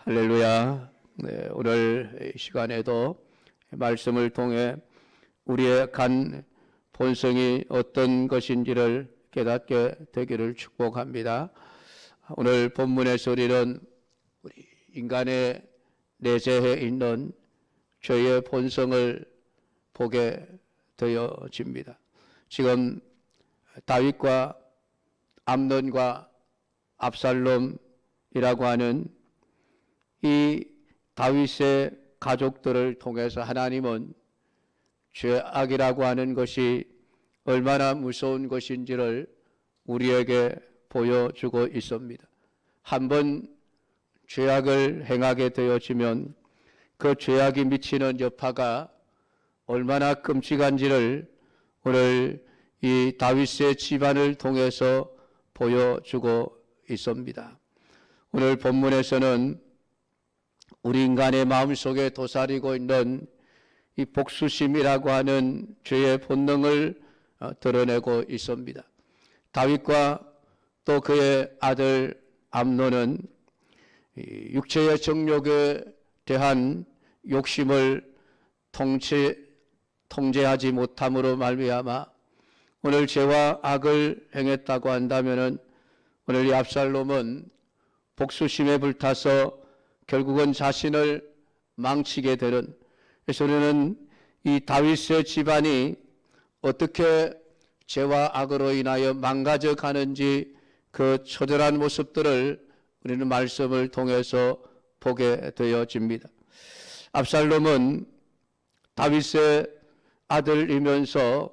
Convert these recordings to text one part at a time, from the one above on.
할렐루야. 네, 오늘 이 시간에도 말씀을 통해 우리의 간 본성이 어떤 것인지를 깨닫게 되기를 축복합니다. 오늘 본문에서 우리는 우리 인간의 내재해 있는 죄의 본성을 보게 되어집니다. 지금 다윗과 암논과 압살롬이라고 하는 이 다윗의 가족들을 통해서 하나님은 죄악이라고 하는 것이 얼마나 무서운 것인지를 우리에게 보여주고 있습니다. 한번 죄악을 행하게 되어지면 그 죄악이 미치는 여파가 얼마나 끔찍한지를 오늘 이 다윗의 집안을 통해서 보여주고 있습니다. 오늘 본문에서는 우리 인간의 마음속에 도사리고 있는 이 복수심이라고 하는 죄의 본능을 드러내고 있습니다. 다윗과 또 그의 아들 암논은 육체의 정욕에 대한 욕심을 통제하지 못함으로 말미암아 오늘 죄와 악을 행했다고 한다면은 오늘 이 압살롬은 복수심에 불타서 결국은 자신을 망치게 되는, 그래서 우리는 이 다윗의 집안이 어떻게 죄와 악으로 인하여 망가져 가는지 그 처절한 모습들을 우리는 말씀을 통해서 보게 되어집니다. 압살롬은 다윗의 아들이면서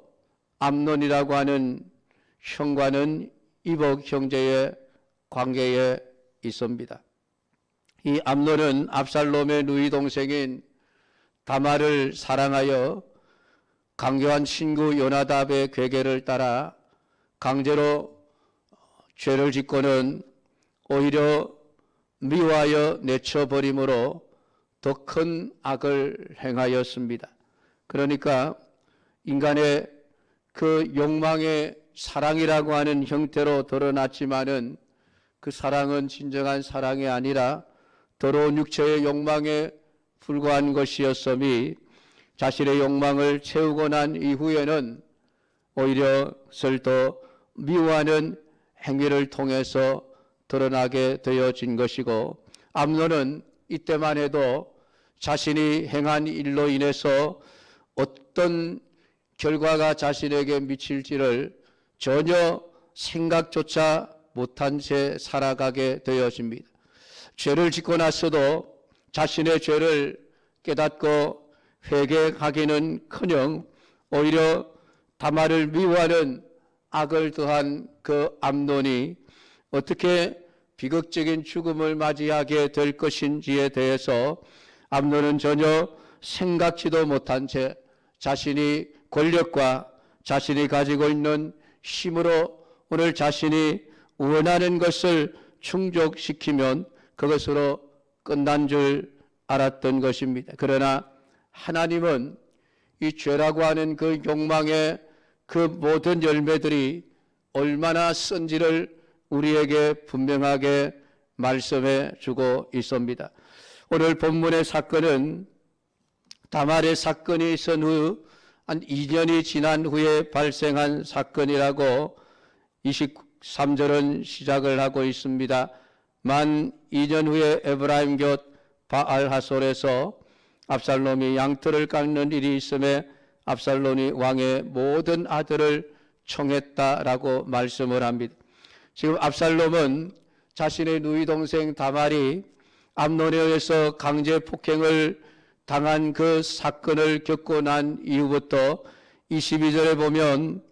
암논이라고 하는 형과는 이복 형제의 관계에 있습니다. 이 암논은 압살롬의 누이 동생인 다말을 사랑하여 강교한 친구 요나답의 궤계를 따라 강제로 죄를 짓고는 오히려 미워하여 내쳐버림으로 더 큰 악을 행하였습니다. 그러니까 인간의 그 욕망의 사랑이라고 하는 형태로 드러났지만은 그 사랑은 진정한 사랑이 아니라 더러운 육체의 욕망에 불과한 것이었음이 자신의 욕망을 채우고 난 이후에는 오히려 그것을 더 미워하는 행위를 통해서 드러나게 되어진 것이고, 암논은 이때만 해도 자신이 행한 일로 인해서 어떤 결과가 자신에게 미칠지를 전혀 생각조차 못한 채 살아가게 되어집니다. 죄를 짓고 나서도 자신의 죄를 깨닫고 회개하기는커녕 오히려 다말을 미워하는 악을 더한 그 암논이 어떻게 비극적인 죽음을 맞이하게 될 것인지에 대해서 암논은 전혀 생각지도 못한 채 자신이 권력과 자신이 가지고 있는 힘으로 오늘 자신이 원하는 것을 충족시키면 그것으로 끝난 줄 알았던 것입니다. 그러나 하나님은 이 죄라고 하는 그 욕망의 그 모든 열매들이 얼마나 쓴지를 우리에게 분명하게 말씀해 주고 있습니다. 오늘 본문의 사건은 다말의 사건이 있은 후 한 2년이 지난 후에 발생한 사건이라고 23절은 시작을 하고 있습니다. 만 2년 후에 에브라임 곁 바알하솔에서 압살롬이 양털을 깎는 일이 있음에 압살롬이 왕의 모든 아들을 청했다라고 말씀을 합니다. 지금 압살롬은 자신의 누이 동생 다말이 암논에 의해서 강제 폭행을 당한 그 사건을 겪고 난 이후부터 22절에 보면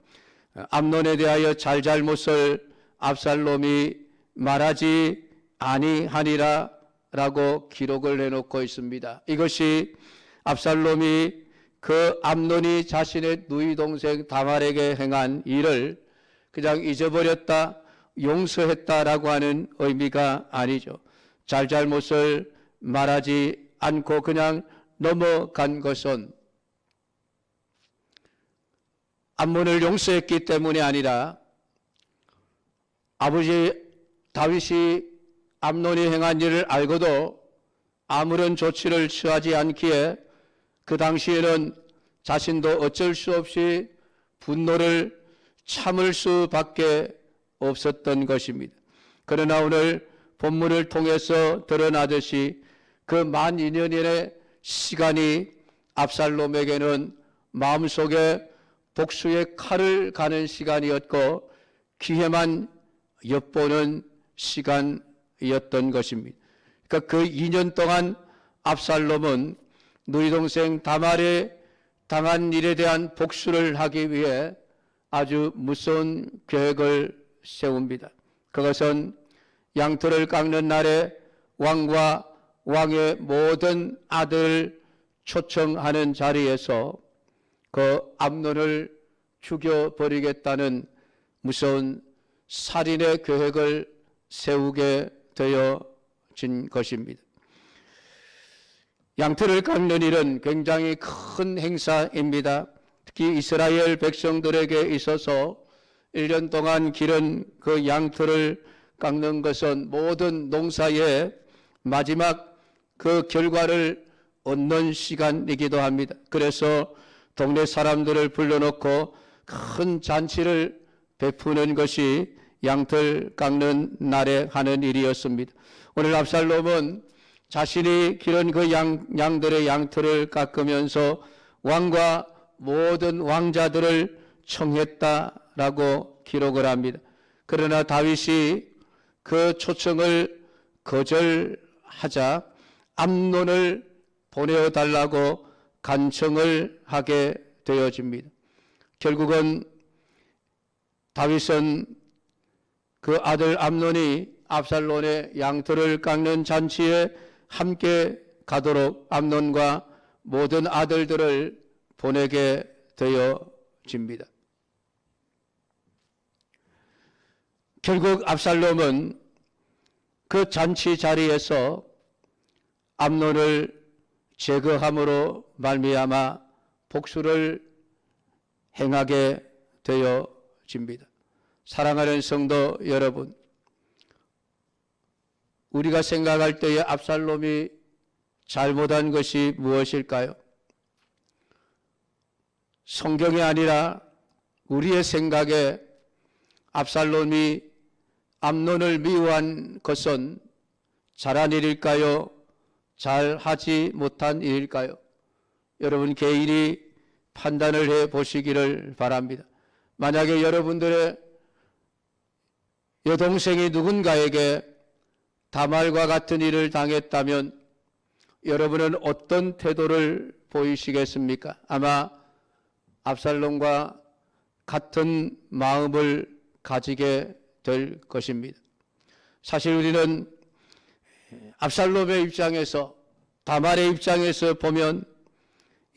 암논에 대하여 잘잘못을 압살롬이 말하지 아니하니라 라고 기록을 해놓고 있습니다. 이것이 압살롬이 그 암논이 자신의 누이 동생 다말에게 행한 일을 그냥 잊어버렸다, 용서했다라고 하는 의미가 아니죠. 잘잘못을 말하지 않고 그냥 넘어간 것은 암논을 용서했기 때문이 아니라 아버지 다윗이 암논이 행한 일을 알고도 아무런 조치를 취하지 않기에 그 당시에는 자신도 어쩔 수 없이 분노를 참을 수밖에 없었던 것입니다. 그러나 오늘 본문을 통해서 드러나듯이 그 12년의 시간이 압살롬에게는 마음속에 복수의 칼을 가는 시간이었고 기회만 엿보는 시간이었던 것입니다. 그러니까 그 2년 동안 압살롬은 누이 동생 다말에 당한 일에 대한 복수를 하기 위해 아주 무서운 계획을 세웁니다. 그것은 양털을 깎는 날에 왕과 왕의 모든 아들을 초청하는 자리에서 그 암논을 죽여버리겠다는 무서운 살인의 계획을 세우게 되어진 것입니다. 양털을 깎는 일은 굉장히 큰 행사입니다. 특히 이스라엘 백성들에게 있어서 1년 동안 기른 그 양털을 깎는 것은 모든 농사의 마지막 그 결과를 얻는 시간이기도 합니다. 그래서 동네 사람들을 불러놓고 큰 잔치를 베푸는 것이 양털 깎는 날에 하는 일이었습니다. 오늘 압살롬은 자신이 기른 그 양들의 양털을 깎으면서 왕과 모든 왕자들을 청했다라고 기록을 합니다. 그러나 다윗이 그 초청을 거절하자 암논을 보내어달라고 간청을 하게 되어집니다. 결국은 다윗은 그 아들 암논이 압살롬의 양털을 깎는 잔치에 함께 가도록 암논과 모든 아들들을 보내게 되어집니다. 결국 압살롬은 그 잔치 자리에서 암논을 제거함으로 말미암아 복수를 행하게 되어집니다. 사랑하는 성도 여러분, 우리가 생각할 때에 압살롬이 잘못한 것이 무엇일까요? 성경이 아니라 우리의 생각에 압살롬이 암논을 미워한 것은 잘한 일일까요? 잘하지 못한 일일까요? 여러분 개인이 판단을 해 보시기를 바랍니다. 만약에 여러분들의 여동생이 누군가에게 다말과 같은 일을 당했다면 여러분은 어떤 태도를 보이시겠습니까? 아마 압살롬과 같은 마음을 가지게 될 것입니다. 사실 우리는 압살롬의 입장에서, 다말의 입장에서 보면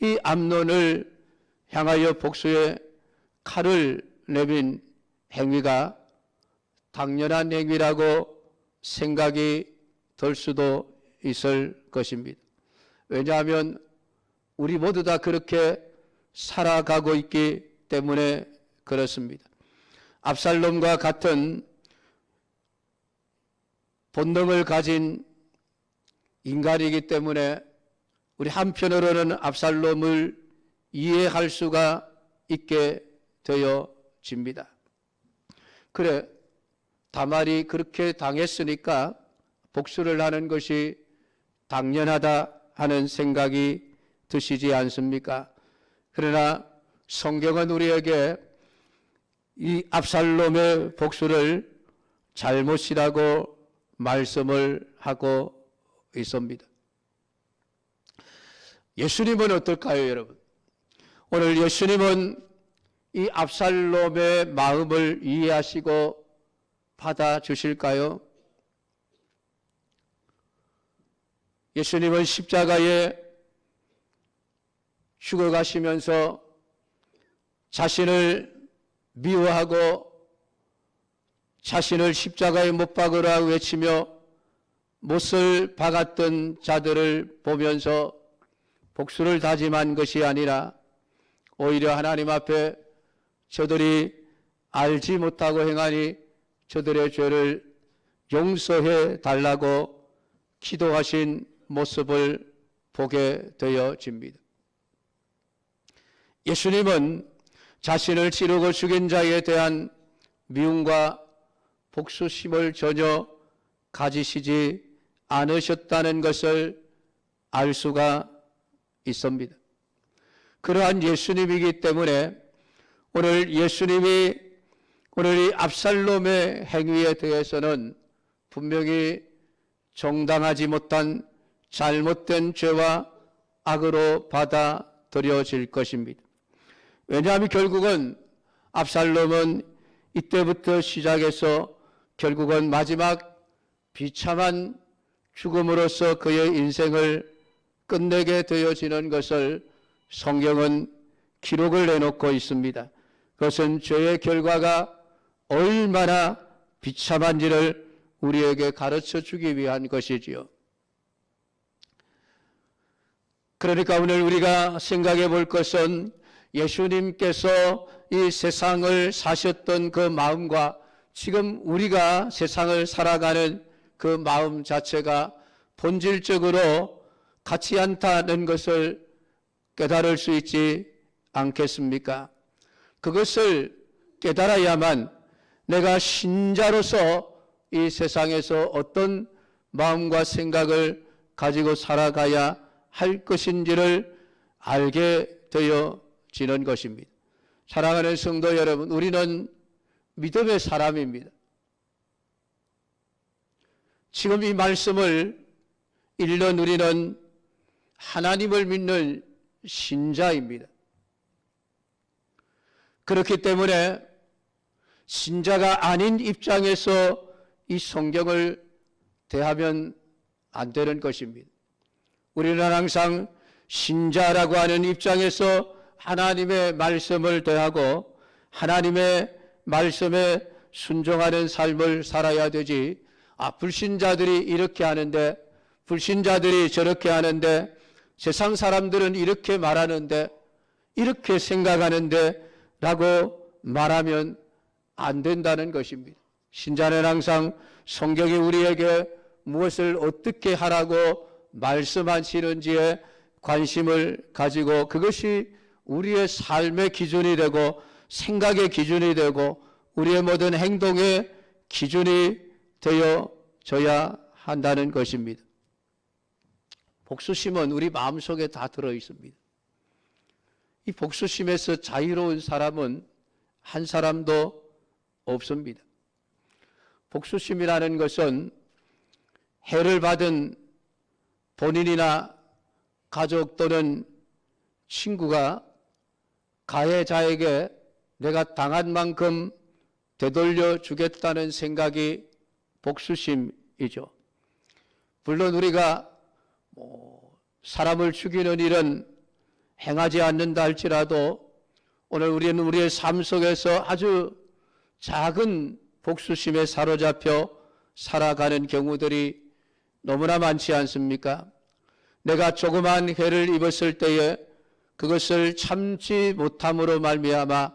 이 암논을 향하여 복수의 칼을 내민 행위가 당연한 행위라고 생각이 들 수도 있을 것입니다. 왜냐하면 우리 모두 다 그렇게 살아가고 있기 때문에 그렇습니다. 압살롬과 같은 본능을 가진 인간이기 때문에 우리 한편으로는 압살롬을 이해할 수가 있게 되어집니다. 그래, 다말이 그렇게 당했으니까 복수를 하는 것이 당연하다 하는 생각이 드시지 않습니까? 그러나 성경은 우리에게 이 압살롬의 복수를 잘못이라고 말씀을 하고 있습니다. 예수님은 어떨까요, 여러분? 오늘 예수님은 이 압살롬의 마음을 이해하시고 받아주실까요? 예수님은 십자가에 죽어가시면서 자신을 미워하고 자신을 십자가에 못 박으라 외치며 못을 박았던 자들을 보면서 복수를 다짐한 것이 아니라 오히려 하나님 앞에 저들이 알지 못하고 행하니 저들의 죄를 용서해 달라고 기도하신 모습을 보게 되어집니다. 예수님은 자신을 찌르고 죽인 자에 대한 미움과 복수심을 전혀 가지시지 않으셨다는 것을 알 수가 있습니다. 그러한 예수님이기 때문에 오늘 예수님이 오늘 이 압살롬의 행위에 대해서는 분명히 정당하지 못한 잘못된 죄와 악으로 받아들여질 것입니다. 왜냐하면 결국은 압살롬은 이때부터 시작해서 결국은 마지막 비참한 죽음으로써 그의 인생을 끝내게 되어지는 것을 성경은 기록을 내놓고 있습니다. 그것은 죄의 결과가 얼마나 비참한지를 우리에게 가르쳐 주기 위한 것이지요. 그러니까 오늘 우리가 생각해 볼 것은 예수님께서 이 세상을 사셨던 그 마음과 지금 우리가 세상을 살아가는 그 마음 자체가 본질적으로 같지 않다는 것을 깨달을 수 있지 않겠습니까? 그것을 깨달아야만 내가 신자로서 이 세상에서 어떤 마음과 생각을 가지고 살아가야 할 것인지를 알게 되어지는 것입니다. 사랑하는 성도 여러분, 우리는 믿음의 사람입니다. 지금 이 말씀을 읽는 우리는 하나님을 믿는 신자입니다. 그렇기 때문에 신자가 아닌 입장에서 이 성경을 대하면 안 되는 것입니다. 우리는 항상 신자라고 하는 입장에서 하나님의 말씀을 대하고 하나님의 말씀에 순종하는 삶을 살아야 되지, 불신자들이 이렇게 하는데, 불신자들이 저렇게 하는데, 세상 사람들은 이렇게 말하는데, 이렇게 생각하는데 라고 말하면 안 된다는 것입니다. 신자는 항상 성경이 우리에게 무엇을 어떻게 하라고 말씀하시는지에 관심을 가지고 그것이 우리의 삶의 기준이 되고 생각의 기준이 되고 우리의 모든 행동의 기준이 되어져야 한다는 것입니다. 복수심은 우리 마음속에 다 들어 있습니다. 이 복수심에서 자유로운 사람은 한 사람도 없습니다. 복수심이라는 것은 해를 받은 본인이나 가족 또는 친구가 가해자에게 내가 당한 만큼 되돌려 주겠다는 생각이 복수심이죠. 물론 우리가 사람을 죽이는 일은 행하지 않는다 할지라도 오늘 우리는 우리의 삶 속에서 아주 작은 복수심에 사로잡혀 살아가는 경우들이 너무나 많지 않습니까? 내가 조그만 해를 입었을 때에 그것을 참지 못함으로 말미암아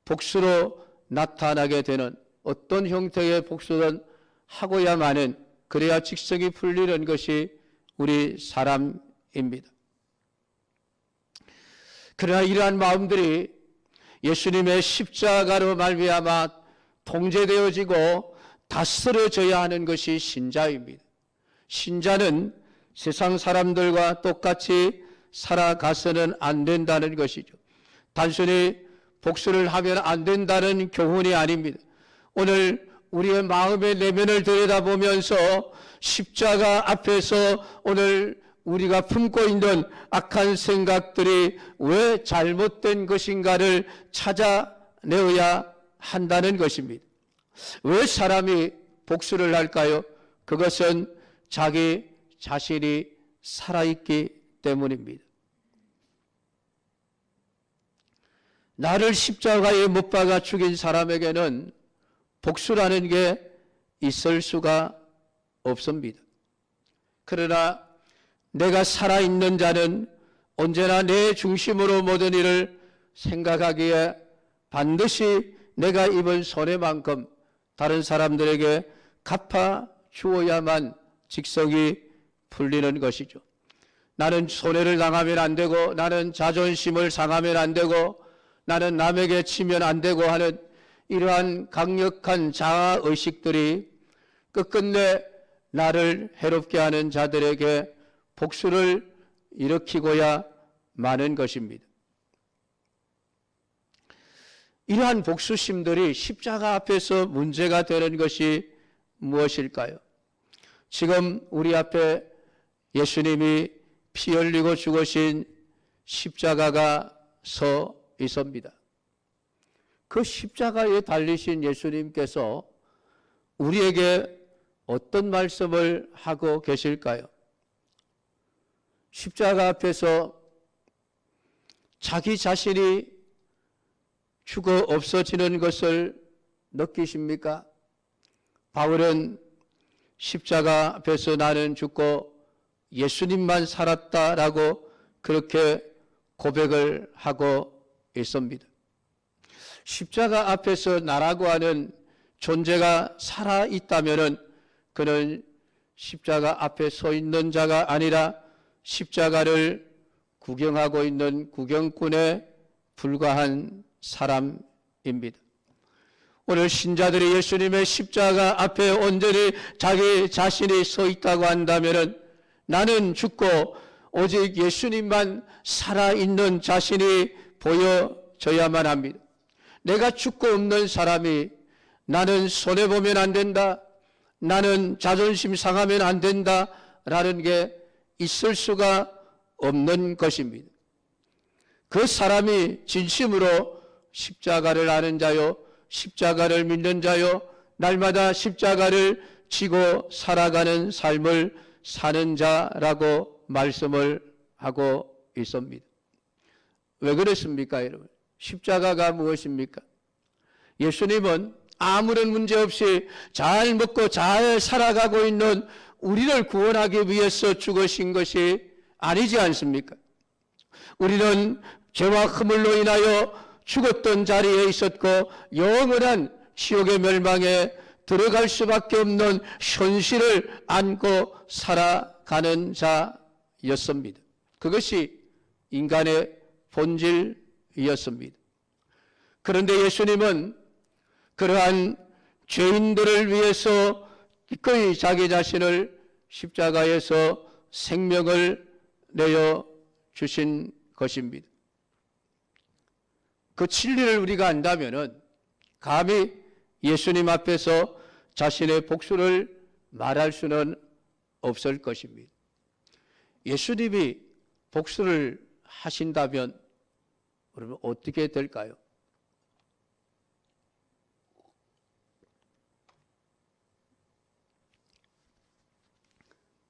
복수로 나타나게 되는 어떤 형태의 복수든 하고야만은 그래야 직성이 풀리는 것이 우리 사람입니다. 그러나 이러한 마음들이 예수님의 십자가로 말미암아 통제되어지고 다스려져야 하는 것이 신자입니다. 신자는 세상 사람들과 똑같이 살아가서는 안 된다는 것이죠. 단순히 복수를 하면 안 된다는 교훈이 아닙니다. 오늘 우리의 마음의 내면을 들여다보면서 십자가 앞에서 오늘 우리가 품고 있는 악한 생각들이 왜 잘못된 것인가를 찾아내어야 한다는 것입니다. 왜 사람이 복수를 할까요? 그것은 자기 자신이 살아있기 때문입니다. 나를 십자가에 못 박아 죽인 사람에게는 복수라는 게 있을 수가 없습니다. 그러나 내가 살아있는 자는 언제나 내 중심으로 모든 일을 생각하기에 반드시 내가 입은 손해만큼 다른 사람들에게 갚아 주어야만 직성이 풀리는 것이죠. 나는 손해를 당하면 안 되고, 나는 자존심을 상하면 안 되고, 나는 남에게 치면 안 되고 하는 이러한 강력한 자아의식들이 끝끝내 나를 해롭게 하는 자들에게 복수를 일으키고야 마는 것입니다. 이러한 복수심들이 십자가 앞에서 문제가 되는 것이 무엇일까요? 지금 우리 앞에 예수님이 피 흘리고 죽으신 십자가가 서 있습니다. 그 십자가에 달리신 예수님께서 우리에게 어떤 말씀을 하고 계실까요? 십자가 앞에서 자기 자신이 죽어 없어지는 것을 느끼십니까? 바울은 십자가 앞에서 나는 죽고 예수님만 살았다라고 그렇게 고백을 하고 있습니다. 십자가 앞에서 나라고 하는 존재가 살아있다면 그는 십자가 앞에 서 있는 자가 아니라 십자가를 구경하고 있는 구경꾼에 불과한 사람입니다. 오늘 신자들이 예수님의 십자가 앞에 온전히 자기 자신이 서 있다고 한다면 나는 죽고 오직 예수님만 살아있는 자신이 보여져야만 합니다. 내가 죽고 없는 사람이 나는 손해보면 안 된다, 나는 자존심 상하면 안 된다라는 게 있을 수가 없는 것입니다. 그 사람이 진심으로 십자가를 아는 자요, 십자가를 믿는 자요, 날마다 십자가를 지고 살아가는 삶을 사는 자라고 말씀을 하고 있습니다. 왜 그렇습니까, 여러분? 십자가가 무엇입니까? 예수님은 아무런 문제 없이 잘 먹고 잘 살아가고 있는 우리를 구원하기 위해서 죽으신 것이 아니지 않습니까? 우리는 죄와 허물로 인하여 죽었던 자리에 있었고 영원한 지옥의 멸망에 들어갈 수밖에 없는 현실을 안고 살아가는 자였습니다. 그것이 인간의 본질이었습니다. 그런데 예수님은 그러한 죄인들을 위해서 기꺼이 자기 자신을 십자가에서 생명을 내어 주신 것입니다. 그 진리를 우리가 안다면은 감히 예수님 앞에서 자신의 복수를 말할 수는 없을 것입니다. 예수님이 복수를 하신다면 그러면 어떻게 될까요?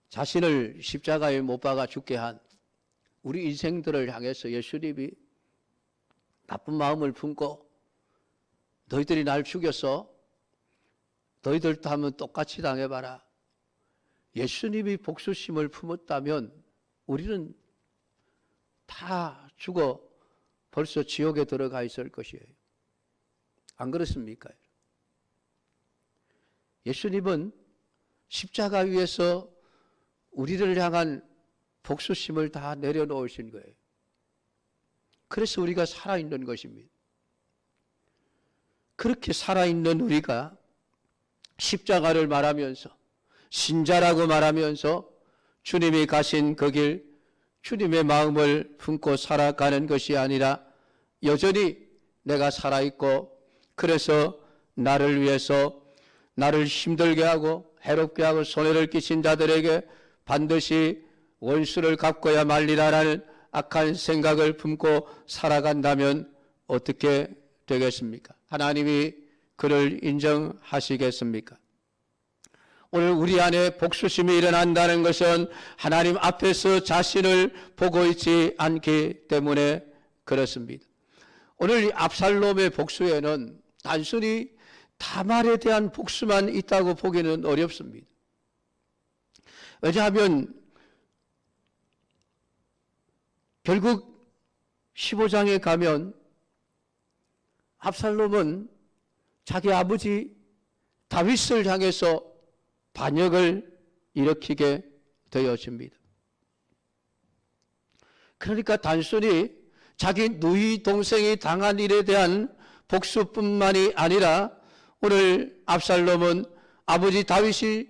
자신을 십자가에 못 박아 죽게 한 우리 인생들을 향해서 예수님이 나쁜 마음을 품고 너희들이 날 죽였어? 너희들도 하면 똑같이 당해봐라. 예수님이 복수심을 품었다면 우리는 다 죽어 벌써 지옥에 들어가 있을 것이에요. 안 그렇습니까? 예수님은 십자가 위에서 우리를 향한 복수심을 다 내려놓으신 거예요. 그래서 우리가 살아있는 것입니다. 그렇게 살아있는 우리가 십자가를 말하면서 신자라고 말하면서 주님이 가신 그 길, 주님의 마음을 품고 살아가는 것이 아니라 여전히 내가 살아있고 그래서 나를 위해서 나를 힘들게 하고 해롭게 하고 손해를 끼친 자들에게 반드시 원수를 갚고야 말리라라는 악한 생각을 품고 살아간다면 어떻게 되겠습니까? 하나님이 그를 인정하시겠습니까? 오늘 우리 안에 복수심이 일어난다는 것은 하나님 앞에서 자신을 보고 있지 않기 때문에 그렇습니다. 오늘 이 압살롬의 복수에는 단순히 다말에 대한 복수만 있다고 보기는 어렵습니다. 왜냐하면 결국 15장에 가면 압살롬은 자기 아버지 다윗을 향해서 반역을 일으키게 되어집니다. 그러니까 단순히 자기 누이 동생이 당한 일에 대한 복수뿐만이 아니라 오늘 압살롬은 아버지 다윗이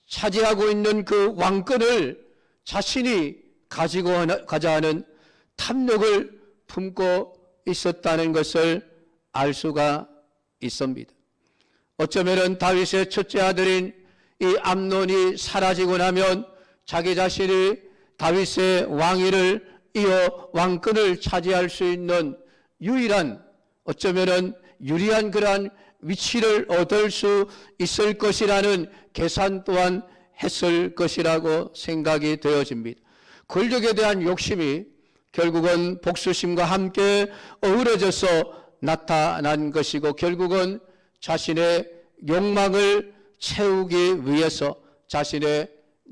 차지하고 있는 그 왕권을 자신이 가자 하는 탐욕을 품고 있었다는 것을 알 수가 있습니다. 어쩌면 다윗의 첫째 아들인 이 암논이 사라지고 나면 자기 자신이 다윗의 왕위를 이어 왕권을 차지할 수 있는 유일한, 어쩌면 유리한 그러한 위치를 얻을 수 있을 것이라는 계산 또한 했을 것이라고 생각이 되어집니다. 권력에 대한 욕심이 결국은 복수심과 함께 어우러져서 나타난 것이고, 결국은 자신의 욕망을 채우기 위해서 자신의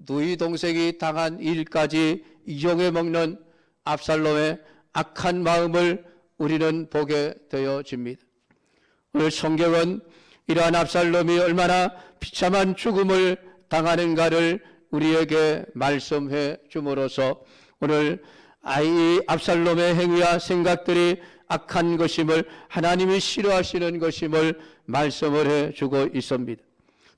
누이 동생이 당한 일까지 이용해 먹는 압살롬의 악한 마음을 우리는 보게 되어집니다. 오늘 성경은 이러한 압살롬이 얼마나 비참한 죽음을 당하는가를 우리에게 말씀해 줌으로써 오늘 이 압살롬의 행위와 생각들이 악한 것임을, 하나님이 싫어하시는 것임을 말씀을 해주고 있습니다.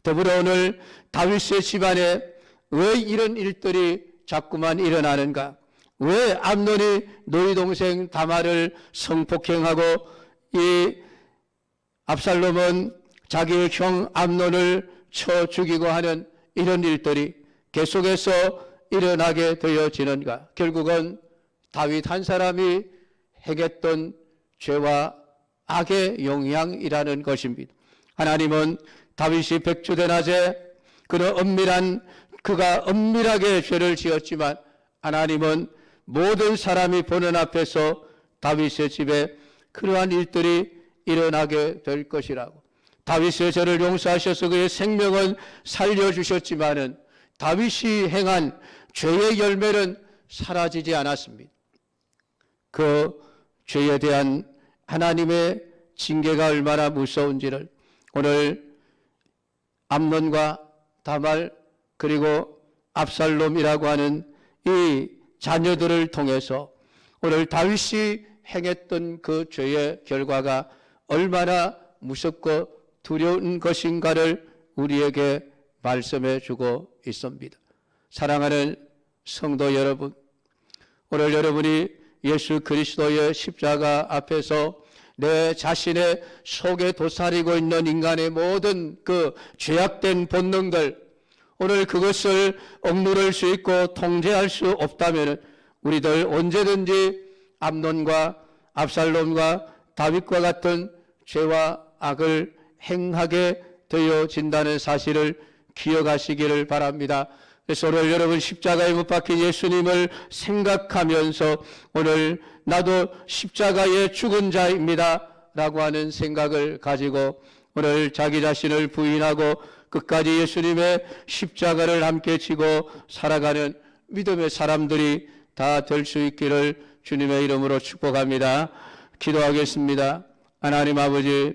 더불어 오늘 다윗의 집안에 왜 이런 일들이 자꾸만 일어나는가? 왜 암논이 누이 동생 다말을 성폭행하고 이 압살롬은 자기의 형 암논을 쳐 죽이고 하는 이런 일들이 계속해서 일어나게 되어지는가? 결국은 다윗 한 사람이 행했던 죄와 악의 영향이라는 것입니다. 하나님은 다윗이 백주된 낮에 그가 엄밀하게 죄를 지었지만 하나님은 모든 사람이 보는 앞에서 다윗의 집에 그러한 일들이 일어나게 될 것이라고, 다윗의 죄를 용서하셔서 그의 생명은 살려주셨지만은 다윗이 행한 죄의 열매는 사라지지 않았습니다. 그 죄에 대한 하나님의 징계가 얼마나 무서운지를 오늘 암논과 다말 그리고 압살롬이라고 하는 이 자녀들을 통해서 오늘 다윗이 행했던 그 죄의 결과가 얼마나 무섭고 두려운 것인가를 우리에게 말씀해 주고 있습니다. 사랑하는 성도 여러분, 오늘 여러분이 예수 그리스도의 십자가 앞에서 내 자신의 속에 도사리고 있는 인간의 모든 그 죄악된 본능들, 오늘 그것을 억누를 수 있고 통제할 수 없다면 우리들 언제든지 암논과 압살롬과 다윗과 같은 죄와 악을 행하게 되어진다는 사실을 기억하시기를 바랍니다. 그래서 오늘 여러분 십자가에 못 박힌 예수님을 생각하면서 오늘 나도 십자가에 죽은 자입니다 라고 하는 생각을 가지고 오늘 자기 자신을 부인하고 끝까지 예수님의 십자가를 함께 지고 살아가는 믿음의 사람들이 다 될 수 있기를 주님의 이름으로 축복합니다. 기도하겠습니다. 하나님 아버지,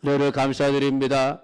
너를 감사드립니다.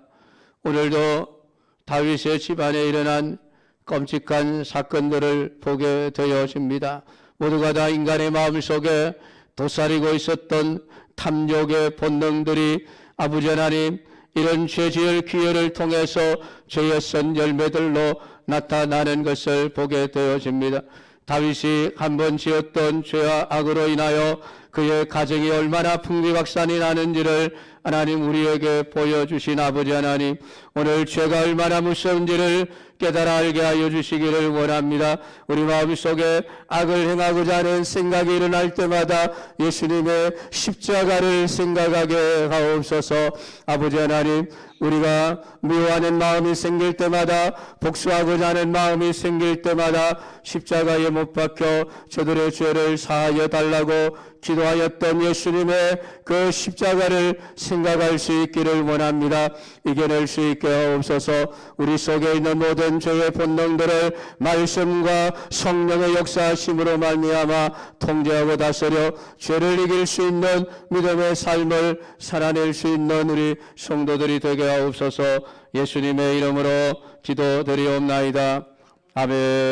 오늘도 다윗의 집안에 일어난 끔찍한 사건들을 보게 되어집니다. 모두가 다 인간의 마음속에 도사리고 있었던 탐욕의 본능들이 아버지 하나님 이런 죄지을 기회를 통해서 죄의 선 열매들로 나타나는 것을 보게 되어집니다. 다윗이 한번 지었던 죄와 악으로 인하여 그의 가정이 얼마나 풍비박산이 나는지를 하나님 우리에게 보여주신 아버지 하나님, 오늘 죄가 얼마나 무서운지를 깨달아 알게 하여 주시기를 원합니다. 우리 마음속에 악을 행하고자 하는 생각이 일어날 때마다 예수님의 십자가를 생각하게 하옵소서. 아버지 하나님, 우리가 미워하는 마음이 생길 때마다, 복수하고자 하는 마음이 생길 때마다 십자가에 못 박혀 저들의 죄를 사하여 달라고 기도하였던 예수님의 그 십자가를 생각할 수 있기를 원합니다. 이겨낼 수 있게 하옵소서. 우리 속에 있는 모든 죄의 본능들을 말씀과 성령의 역사하심으로 말미암아 통제하고 다스려 죄를 이길 수 있는 믿음의 삶을 살아낼 수 있는 우리 성도들이 되게 하옵소서. 예수님의 이름으로 기도드리옵나이다. 아멘.